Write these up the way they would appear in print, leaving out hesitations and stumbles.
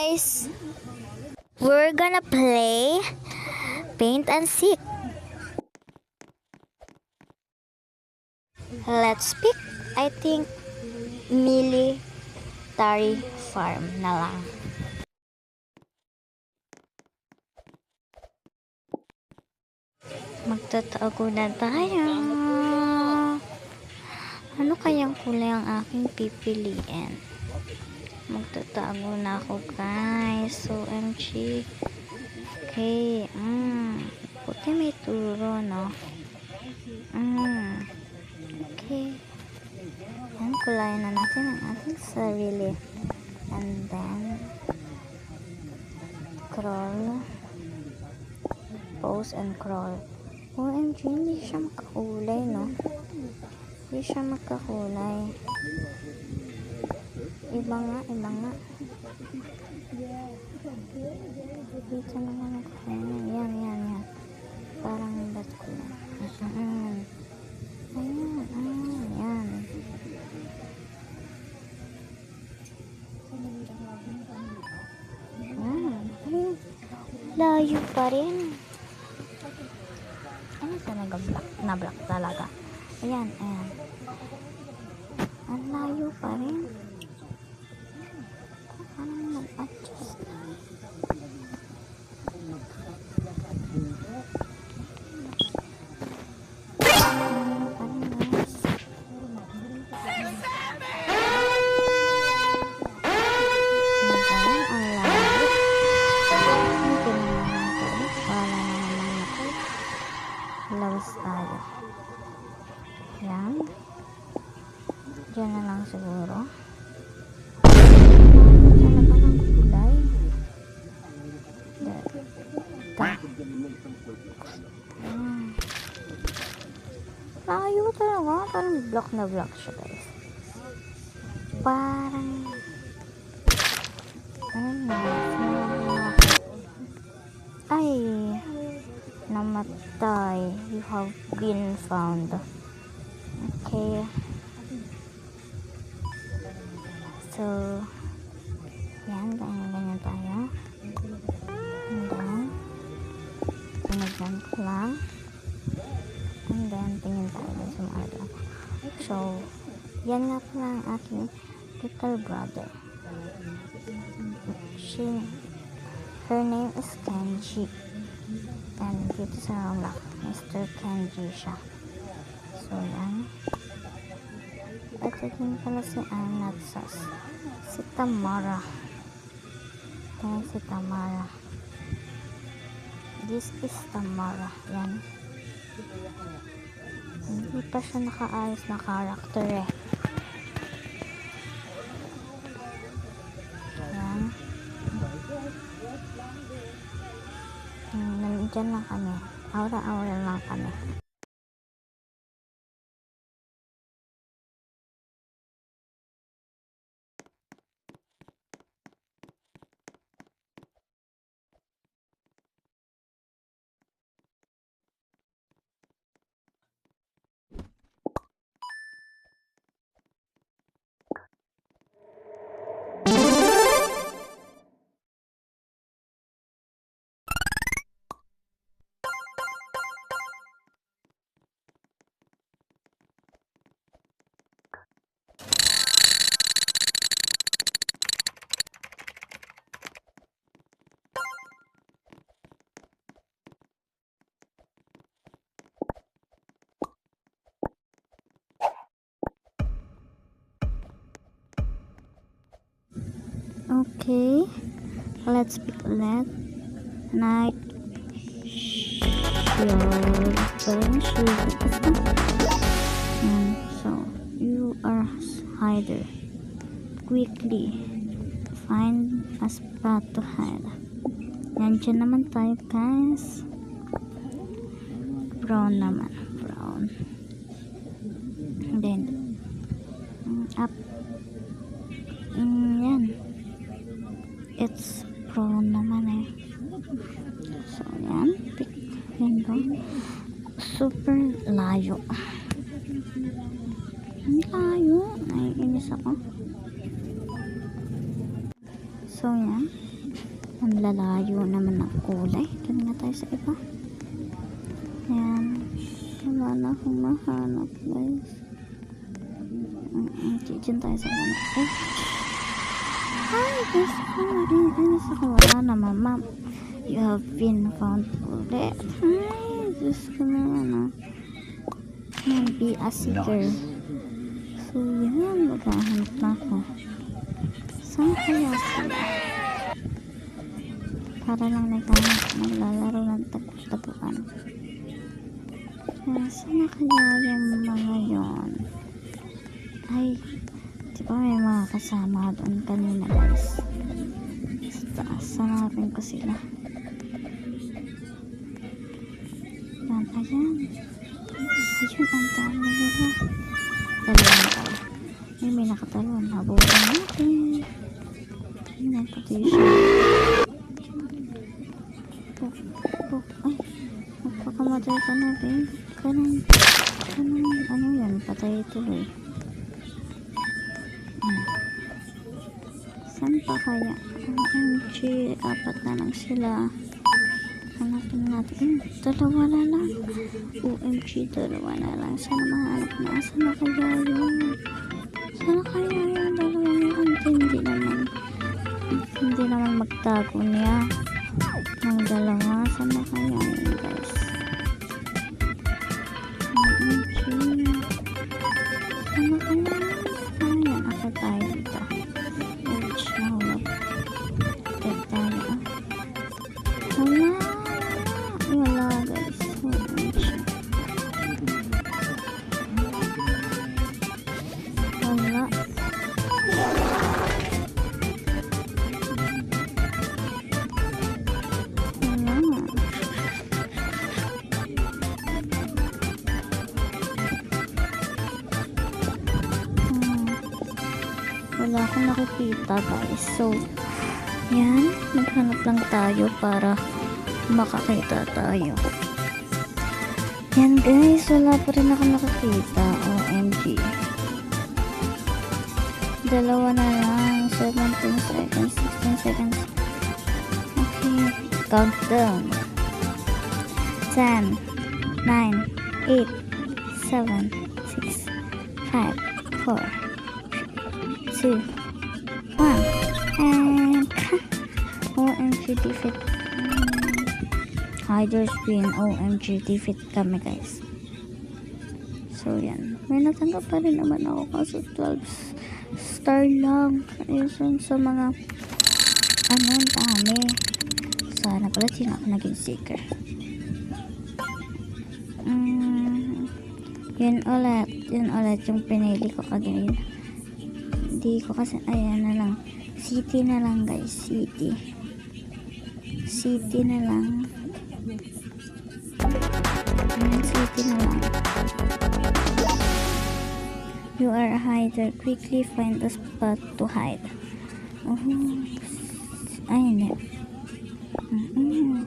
guys! We're gonna play paint and seek. Let's pick, I think, military farm na lang. Magtatago na tayo. Ano kayang kulay ang aking pipiliin? Magtatago na ako, guys. So, OMG. Okay. Puti may turo, no? Okay. Yan, kulayan na natin ang ating sarili. And then, crawl. Pose and crawl. OMG, hindi siya makakulay, no? Hindi siya magkakulay. Iba nga. Dito naman ako. Yan. Parang dat ko na. Yan. Layo pa rin. Ano talaga black talaga. Ayan. Ang layo pa rin. Paano mag-adjust? Lawas tayo. Yan. Diyan na lang siguro. Talaga ng kulay. Layo talaga. Parang block na block siya, guys. Parang ay namatay. You have been found. Okay. So, yan. Ganyan tayo. And then, tinignan ko lang. And then, tingin tayo sa mga ito. So, yan nga pala ang aking little brother. Her name is Kenji. And dito sa room Mr. Kenji siya. So, yan. Ito din pala si Anatsas. Si Tamara. Yan si Tamara. This is Tamara. Yan. Hindi pa siya nakaayos na character eh. Yan. Nandyan lang kami. Aura-aura lang kami. Okay, let's pick that night so you are hider. Quickly find a spot to hide. Yan, dyan naman tayo, guys. Brown naman, brown. And then up. Yan. It's brown naman eh. So, yan. Pick. Yan ba? Super layo. Ang layo. Naiinis ako. So, yan. Ang lalayo naman ng kulay. Doon nga tayo sa iba. Ayan. Wala na akong mahanap, guys. Diyan tayo sa una. Ay, guys ko. Ayos ako. Wala naman, ma'am. You have been found ulit. Ay, Diyos ko naman, be a seeker. So, yan. Maghahanap na ako. Saan kaya sila? Para lang naglalaro ng tagpuan. Saan kaya yung mga yon? Ay, di ba may mga kasama doon kanina, guys? Sa taas, hanapin ko sila. Yan, ayan. Ayun, ang dami nila. Dalawang tao. May nakatalon. Habulan natin. Yun ang position. Ay, magpakamatay ka na, babe. Kanang, ano yan? Patay tuloy. Saan pa kaya? OMG, apat na lang sila. Hanapin natin. Dalawa na lang. OMG, dalawa na lang. Sana mahanap na. Sana kaya yun? Sana kaya yung dalawang yun? Hindi naman magtago niya. Ng dalawa. Sana kaya yun, guys? OMG. Sana kaya yun? Ayan, ako tayo dito. OMG, mahulog. Take tayo, wala, guys. OMG. Wala. Wala akong nakikita, guys. So, yan. Maghanap lang tayo para makakita tayo. Yan, guys. Wala pa rin ako nakakita. OMG. Dalawa na lang. 17 seconds. 16 seconds. Okay. Countdown. 10, 9, 8, 7, 6, 5, 4, 2, 1, and OMG defeat. Hiders win. OMG defeat kami, guys. So yan, may natanggap pa rin naman ako kaso 12 star lang. Ayun sa mga dami. Sana pala sino ako naging seeker. Yun ulit yung pinili ko kagayon. Hindi ko kasi, ayan na lang, city na lang, guys. City na lang. City na lang. You are a hider. Quickly find a spot to hide. Ayun yan.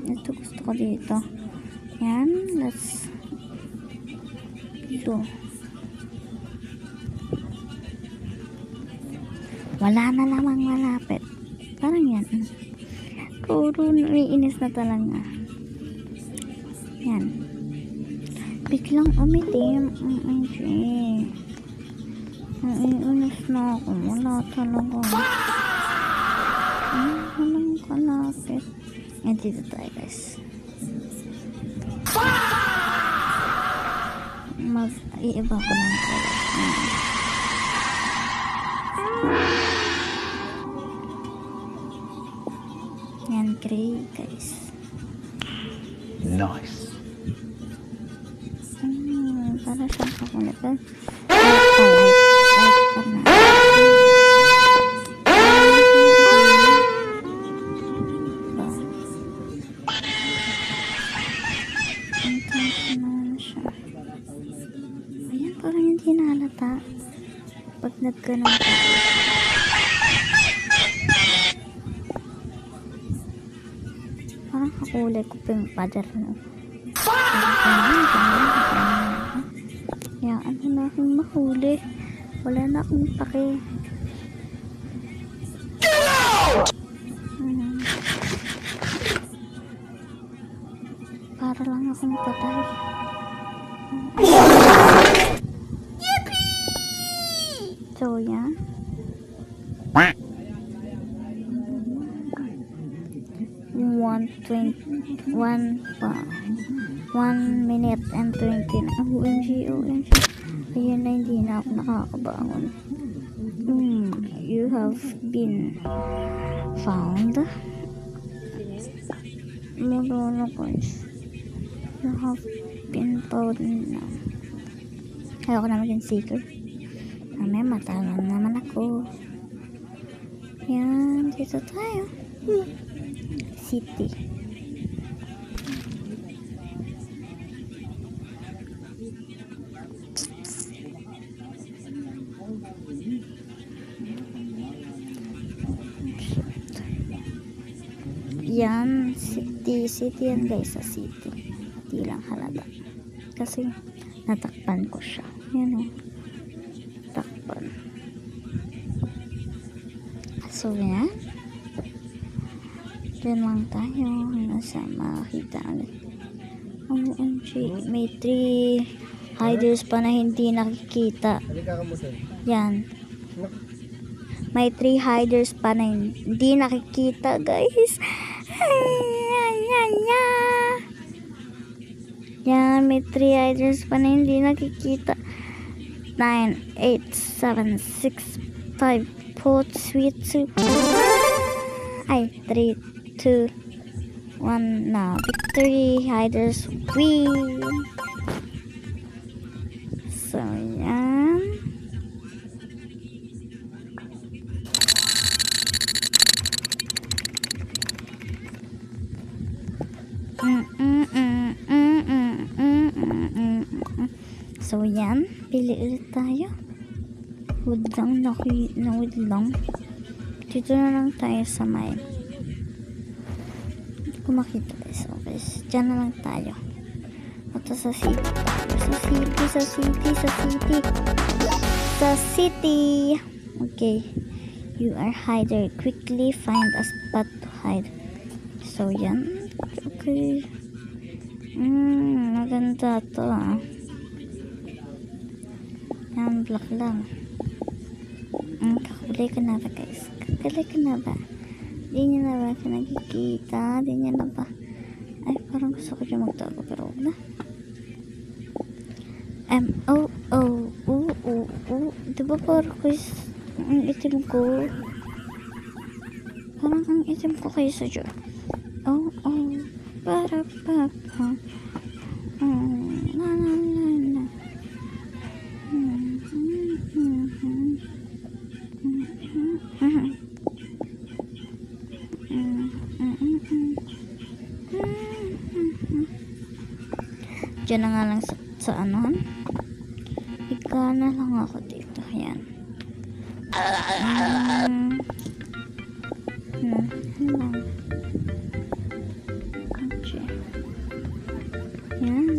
Ito gusto ko dito. Yan, let's go. Wala na namang malapit. Parang yan. Puro naiinis na talaga. Yan. Biglang umitim. Naiinis na ako. Wala talaga. Walang kalapit. Yan, dito tayo, guys. Mag-iiba ko ng colors. Yan, gray, guys. Nice. Para siyang kakulit. Light pa na. Ayan, parang hindi nahalata pag nagganon ka. Parang kakulay ko pa yung pader mo. Kaya ano na akong mahuli. Wala na akong pake. akong patay. So, yan. 1 minute and 20 na. OMG. Ayun na, hindi na ako nakakabangon. You have been found. Marunong guys. You have been found na. Ayoko na maging seeker. Mamaya matalo naman ako. Yan, dito tayo. City. Yan, city yan guys, sa city. Di lang halata. Kasi natakpan ko siya. Yan o. Takpan. So yan. Diyan lang tayo. Nasa makakita ulit. OMG. May 3 hiders pa na hindi nakikita. Yan. May 3 hiders pa na hindi nakikita guys. Yan, may 3 hiders pa na hindi nakikita. 9, 8, 7, 6, 5, 4, sweet, ay, 3, 2, 1 na. Victory, hiders win. So, yan. So, yan. Pili ulit tayo. Wood lang. Wood lang. Dito na lang tayo sa may. Hindi ko makita guys. Okay. Diyan na lang tayo. Ito sa city. Sa city. Okay. You are hider. Quickly find a spot to hide. So, yan. Okay. Maganda to ah. Yan, block lang. Kakulay ko na ba guys? Kakulay ko na ba? Di nyo na ba ito nakikita? Di nyo na ba? Ay, parang gusto ko dyan magtago pero wala na. Diba parang guys, ang itim ko. Parang ang itim ko kayo sa dyan. Para papa. Diyan na nga lang sa anuhan. Ika na lang ako dito. Yan. Okay. Yan.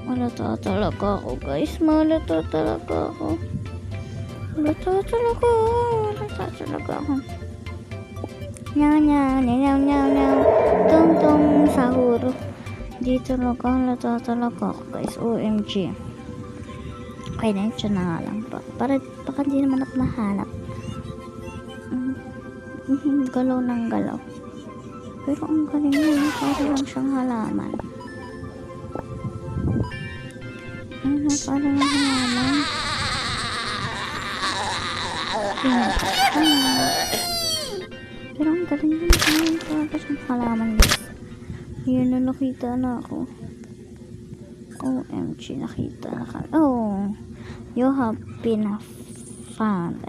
Malata talaga ako guys. Malata talaga ako. Nyaw. Tong sahur. Dito halata talaga ako guys. OMG. Okay na yun na nga lang. Baka di naman ako mahanap. Galaw ng galaw. Pero ang galing yun. Para lang siyang halaman. Para lang halaman. Pero ang galing yun. Para siyang halaman guys. Yun na nakita na ako. OMG, nakita na ka. You have been found.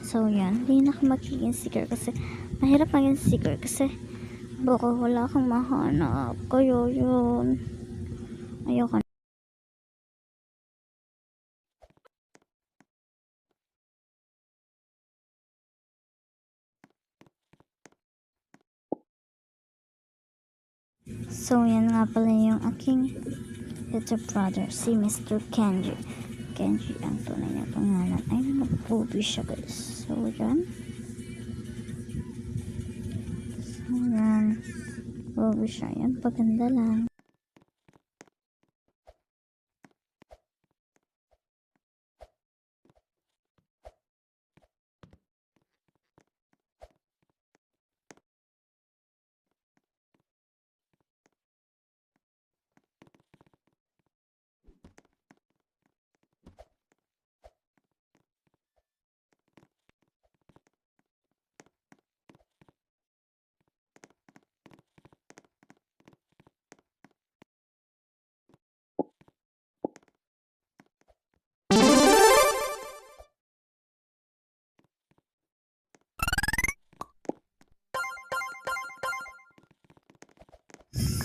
So, yan. Hindi na ako magiging seeker kasi mahirap maging seeker kasi baka wala kang mahanap. Kaya yun. Ayoko na. So, yan nga pala yung aking little brother, si Mr. Kenji. Kenji ang tunay niya pangalan. Ay, nag-ubi siya guys. So, yan. Yan. Bago siya. Yan, paganda lang.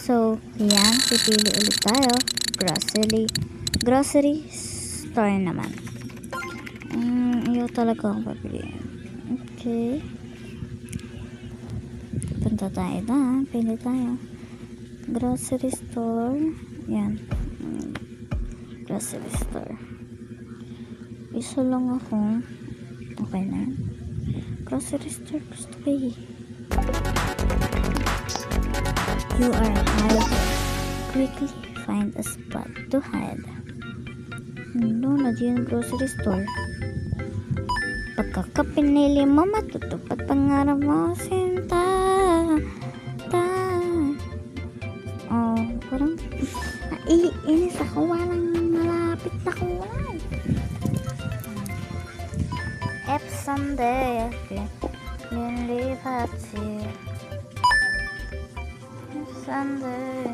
So, yan. Pipili ulit tayo. Grocery store naman. Ayaw talaga akong papiliin. Okay. Punta tayo na. Pili tayo. Grocery store. Yan. Grocery store. Isa lang ako. Okay na. Grocery store. Gusto ko eh. You are hide. Quickly find a spot to hide. No, na yung grocery store. Pagkakapinili mo, matutupad pangarap mo, Sinta. Oh, parang naiinis ako. Walang malapit na kuwan. If someday I can live happy. Someday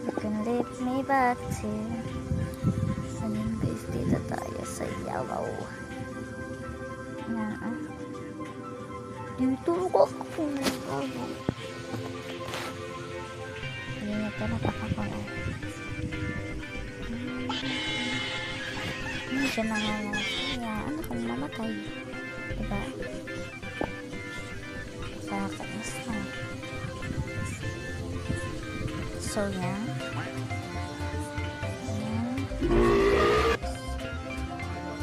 you can lead me back to. Ayun guys, dito tayo sa Yalaw. Yan dito ko hindi ito nakakakawa. Medyo nangangasiyaan akong mamatay, diba? Kakainis na. So, yan.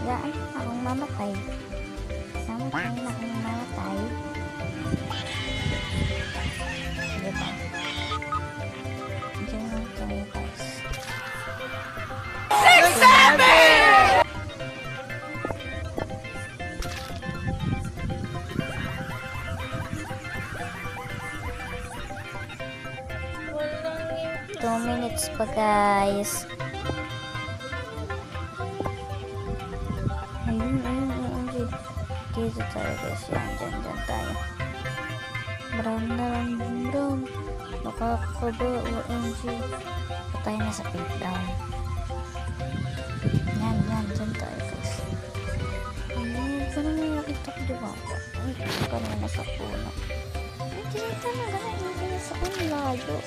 Yan, akong mamatay. Namatay na akong mamatay. Sige ba? Diyan lang tayo guys. 6-7! Two minutes pa guys. Ayun. Dito tayo guys. Yan tayo. Brown na lang. Brown. Nakakaba. OMG. Patay na sa pink brown. Yan. Dyan tayo guys. Ayun. Parang may nakita ko diba? Parang nasa puno. Hindi talaga. Hindi nasa puno. Layo.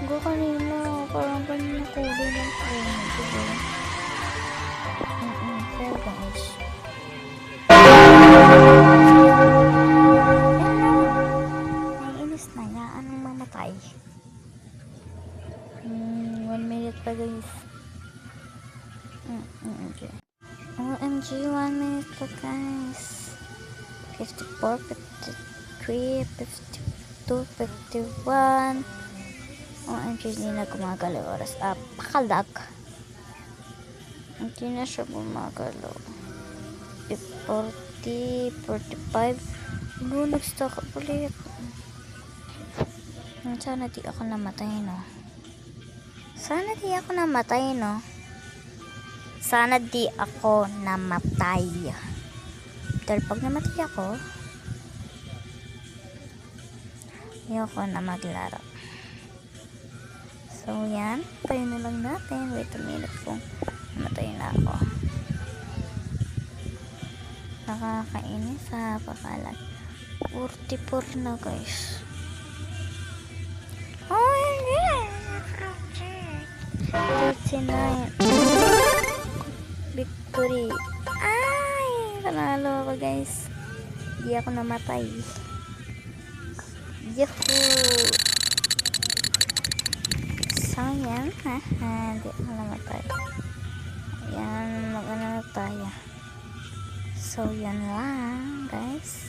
Go kanina. Parang kanina kulay ng puno. Diba? Fair guys. Naiinis na. Yaan ang mamatay. 1 minute pa guys. Okay. OMG, 1 minute pa guys. 54, 53, 52, 51. OMG, hindi na gumagalaw oras. Pakalag. Hindi na siya gumagalaw. 40, 45. Nag-stock up ulit. Sana di ako namatay, no? Sana di ako namatay. Dahil pag namatay ako, ayoko na maglaro. So, yan. Tayo na lang natin. Wait a minute kung namatay na ako. Nakakainis ha. Pakalag. 44 na guys. Oh, yeah. 39. Victory. Panalo ako guys. Hindi ako namatay. Yahoo! So yan. Hindi ako namatay. Yan. Mag-ano tayo. So, yan lang, guys.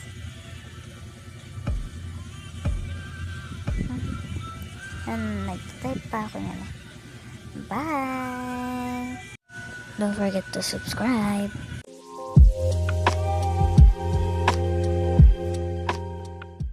And nag-type pa ako yan. Bye! Don't forget to subscribe.